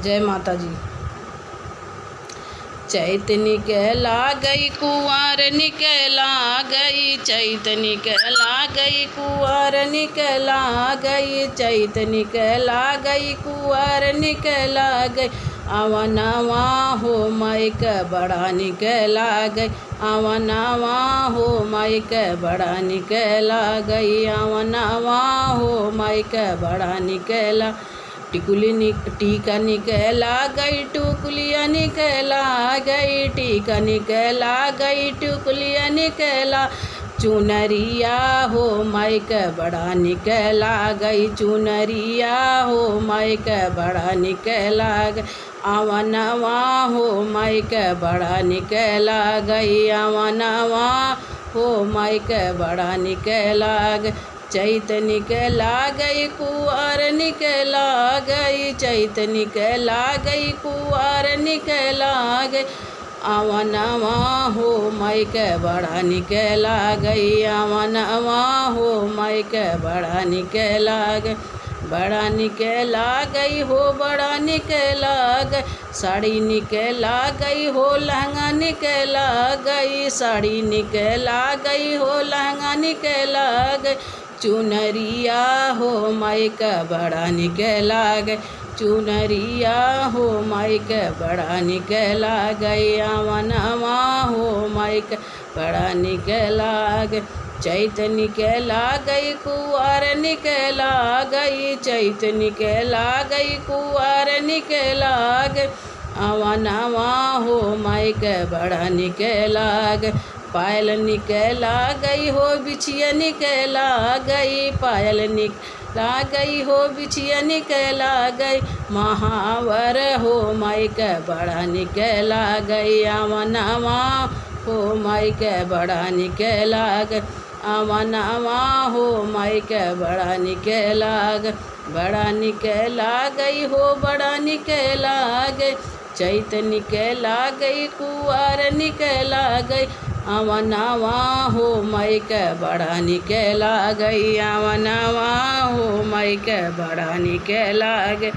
जय माता जी। चैत निकला गई कुंवर निकला गई, चैत निकला गई कुंवर निकला गई, चैत निकला गई कुंवर निकला गई। अवनवा हो मायक बड़ा निकला गई, अवनवा हो मायक बड़ा निकला गई, अवनवा हो मायक बड़ा निकला। टीका निकला गई टुकलिया निकला गई, टीका निकला गई टुकलिया निकला। चुनरिया हो मायक बड़ा निकला गई, चुनरिया हो मायक बड़ा निकला गई। अवनवा हो मायक बड़ा निकला गई, अवनवा हो मायक बड़ा निकला गई। चैत निकला गई कुंवर निकला गई, चैत निकला गई कुंवर निकला गई। अवनवा हो मायक बड़ा निकला गई, अवनवा हो मायक बड़ा निकला गई। बड़ा निकला गई हो बड़ा निकला गई, साड़ी निकला गई हो लहंगा निकला गई, साड़ी निकला गई हो लहंगा निकला गई। चुनरिया हो मायक बड़ा निकला गई, चुनरिया हो मायक बड़ा निकला गई, अवनवा हो मायक बड़ा निकला गई। चैत निकला गई कुंवर निकला गई, चैत निकला गई कुंवर निकला गई। अवनवा हो मायक बड़ा निकला गई। पायल निकला गई हो बिछिया निकला गई, पायल निकला गई हो बिछिया निकला गई। महावर हो मायक बड़ा निकला गई, अवनवा हो मायक बड़ा निकला गई, अवनवा हो मायक बड़ा निकला गई। बड़ा निकला गई हो बड़ा निकला गई, चैत निकला गई कुंवर निकला गई। अवनवा हो मायक बड़ा निकला गई, अवनवा हो मायक बड़ा निकला गई।